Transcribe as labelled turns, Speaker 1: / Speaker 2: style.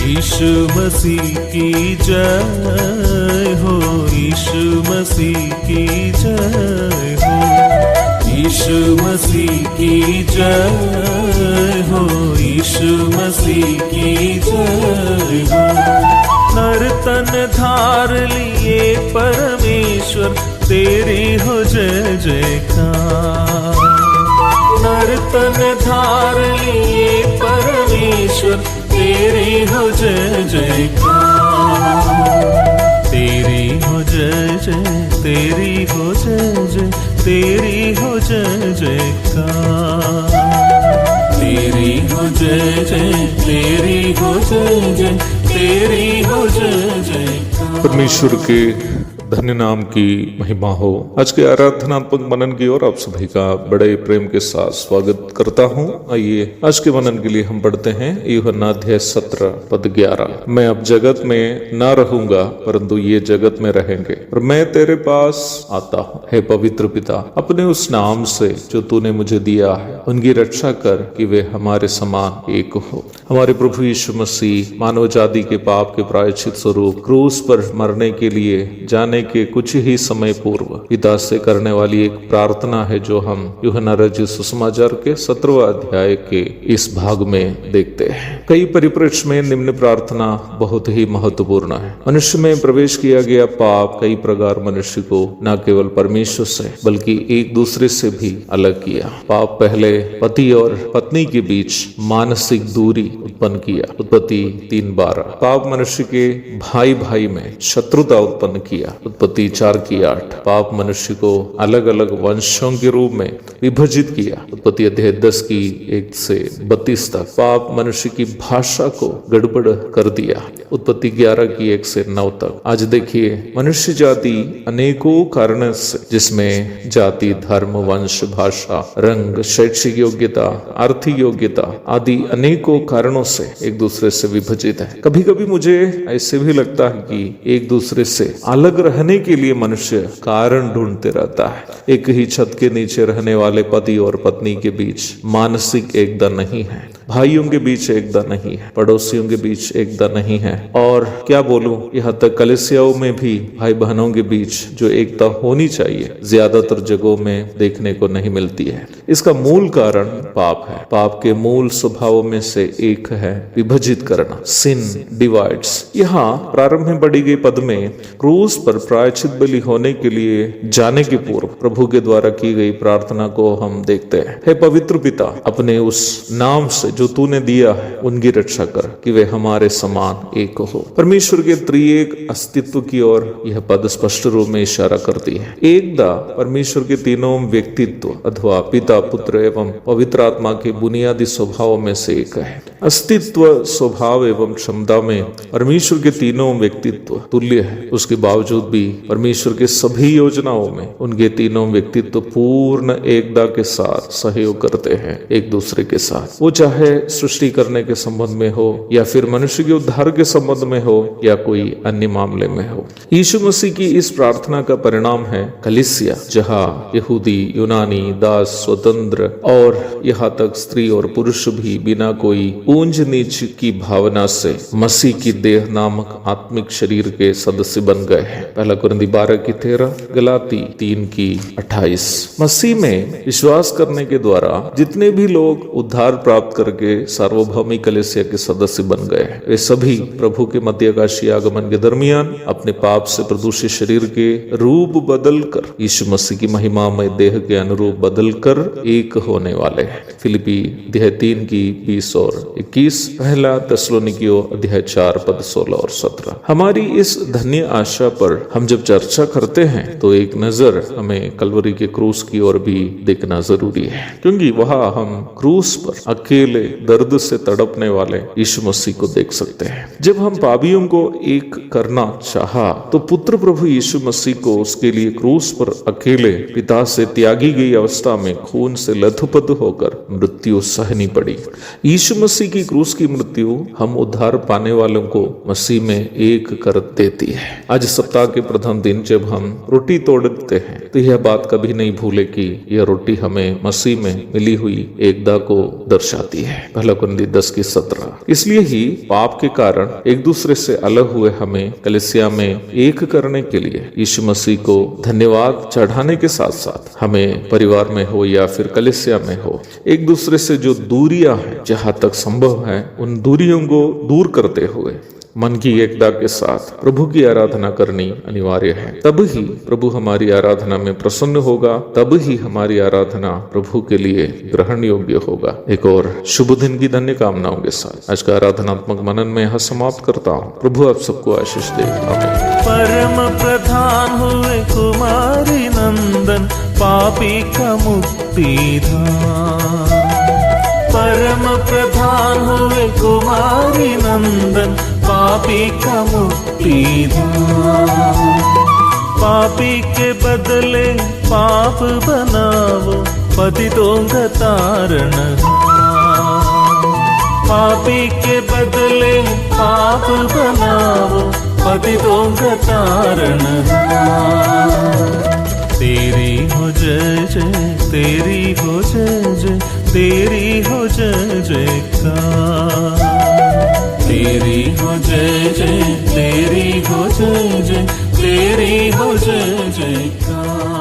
Speaker 1: यीशु मसीह की जय हो, यीशु मसीह की जय हो, यीशु मसीह की जय हो, यीशु मसीह की जय हो। नर तन धार लिए परमेश्वर तेरी हो जय जयकार। नर तन धार लिए परमेश्वर तेरी हो जय जयकार। तेरी हो जय जय, तेरी हो जय जय, तेरी हो जय जयकार। तेरी हो जय जय, तेरी हो जय जय, तेरी हो जय जयकार।
Speaker 2: परमेश्वर के धन्य नाम की महिमा हो। आज के आराधनात्मक मनन की ओर आप सभी का बड़े प्रेम के साथ स्वागत करता हूं। आइए आज के मनन के लिए हम पढ़ते हैं यूहन्ना अध्याय 17 पद 11। मैं अब जगत में ना रहूंगा परंतु ये जगत में रहेंगे और मैं तेरे पास आता हूँ। हे पवित्र पिता, अपने उस नाम से जो तूने मुझे दिया है उनकी रक्षा कर कि वे हमारे समान एक हो। हमारे प्रभु यीशु मसीह मानव जाति के पाप के प्रायश्चित स्वरूप क्रूस पर मरने के लिए जाने के कुछ ही समय पूर्व पिता से करने वाली एक प्रार्थना है जो हम यूहन्ना रचित सुसमाचार के 17वां अध्याय के इस भाग में देखते हैं। कई परिप्रेक्ष्य में निम्न प्रार्थना बहुत ही महत्वपूर्ण है। मनुष्य में प्रवेश किया गया पाप कई प्रकार मनुष्य को न केवल परमेश्वर से बल्कि एक दूसरे से भी अलग किया। पाप पहले पति और पत्नी के बीच मानसिक दूरी उत्पन्न किया, उत्पत्ति 3:12। पाप मनुष्य के भाई भाई में शत्रुता उत्पन्न किया, उत्पत्ति 4:8। पाप मनुष्य को अलग अलग वंशों के रूप में विभाजित किया, उत्पत्ति अध्याय 10:1-32 तक। पाप मनुष्य की भाषा को गड़बड़ कर दिया, उत्पत्ति 11:1-9 तक। आज देखिए मनुष्य जाति अनेकों कारणों से, जिसमें जाति, धर्म, वंश, भाषा, रंग, शैक्षिक योग्यता, आर्थिक योग्यता आदि अनेकों कारणों से एक दूसरे से विभाजित है। कभी कभी मुझे ऐसे भी लगता है कि एक दूसरे से अलग रहने के लिए मनुष्य कारण ढूंढते रहता है। एक ही छत के नीचे रहने वाले पति और पत्नी के बीच मानसिक एकता नहीं है, भाइयों के बीच एकता नहीं है, पड़ोसियों के बीच एकता नहीं है, और क्या बोलूं, यहाँ तक कलीसियाओं में भी भाई बहनों के बीच जो एकता होनी चाहिए ज्यादातर जगहों में देखने को नहीं मिलती है। इसका मूल कारण पाप है। पाप के मूल स्वभावों में से एक है विभाजित करना, सिन डिवाइड्स। यहाँ प्रारंभ में पढ़ी गई पद में क्रूस पर प्रायश्चित बलि होने के लिए जाने के पूर्व प्रभु के द्वारा की गई प्रार्थना को हम देखते हैं। हे पवित्र पिता, अपने उस नाम से जो तूने दिया है उनकी रक्षा कर कि वे हमारे समान एक हो। परमेश्वर के त्रिएक अस्तित्व की ओर यह पद स्पष्ट रूप में इशारा करती है। एकदा परमेश्वर के तीनों व्यक्तित्व अथवा पिता, पुत्र एवं पवित्र आत्मा के बुनियादी स्वभावों में से एक है। अस्तित्व, स्वभाव एवं क्षमता में परमेश्वर के तीनों व्यक्तित्व तुल्य है। उसके बावजूद भी परमेश्वर के सभी योजनाओं में उनके तीनों व्यक्तित्व पूर्ण एकता के साथ सहयोग करते हैं एक दूसरे के साथ। वो चाहे सृष्टि करने के संबंध में हो या फिर मनुष्य के उद्धार के संबंध में हो या कोई अन्य मामले में हो। यीशु मसीह की इस प्रार्थना का परिणाम है कलीसिया, जहाँ यहूदी, यूनानी, दास, स्वतंत्र और यहाँ तक स्त्री और पुरुष भी बिना कोई ऊंच नीच की भावना से मसीह की देह नामक आत्मिक शरीर के सदस्य बन गए हैं। पहला कुरिन्थी 12:13, गलाती 3:28। मसीह में विश्वास करने के द्वारा जितने भी लोग उद्धार प्राप्त करके सार्वभौमिक कलीसिया के सदस्य बन गए हैं, वे सभी प्रभु के मध्यकाशीय आगमन के दरमियान अपने पाप से प्रदूषित शरीर के रूप बदलकर यीशु मसीह की महिमामय देह के अनुरूप बदलकर एक होने वाले हैं। फिलिपी अध्याय 3:20 और 21, पहला थिस्सलुनीकियों अध्याय 4 पद 16 और 17। हमारी इस धन्य आशा पर हम जब चर्चा करते हैं तो एक नजर हमें कलवरी के क्रूस की ओर भी देखना जरूरी है, क्योंकि वहां हम क्रूस पर अकेले दर्द से तड़पने वाले यीशु मसीह को देख सकते हैं। जब हम पापियों को एक करना चाहा तो पुत्र प्रभु यीशु मसीह को उसके लिए क्रूस पर अकेले पिता से त्यागी गई अवस्था में खून से लथपथ होकर मृत्यु सहनी पड़ी। यीशु मसीह की क्रूस की मृत्यु हम उद्धार पाने वालों को मसीह में एक कर देती है। आज सप्ताह के के प्रथम दिन जब हम रोटी तोड़ते हैं तो यह बात कभी नहीं भूले कि यह रोटी हमें मसीह में मिली हुई एकता को दर्शाती है। पहला कुरिन्थी 10:17। इसलिए ही पाप के कारण एक दूसरे से अलग हुए हमें कलीसिया में एक करने के लिए यीशु मसीह को धन्यवाद चढ़ाने के साथ साथ हमें परिवार में हो या फिर कलीसिया में हो, एक दूसरे से जो दूरियां हैं जहां तक संभव है उन दूरियों को दूर करते हुए मन की एकता के साथ प्रभु की आराधना करनी अनिवार्य है। तब ही प्रभु हमारी आराधना में प्रसन्न होगा, तब ही हमारी आराधना प्रभु के लिए ग्रहण योग्य होगा। एक और शुभ दिन की धन्य कामनाओं के साथ आज का आराधनात्मक मनन में यहाँ समाप्त करता हूँ। प्रभु आप सबको आशीष दे। आमीन।
Speaker 1: परम प्रधान हुए कुमारी नंदन, पापी का मुक्तिदान। परम प्रधान हुए कुमारी नंदन, पापी का मुक्तिदान। पापी के बदले पाप बनावो, पतितों का तारणहार। पापी के बदले पाप बनावो, पतितों का तारणहार। तेरी हो जय जय, तेरी हो जय जय, तेरी हो जय जयकार। तेरी हो जय जय, तेरी हो जय जय, तेरी हो जय जयकार।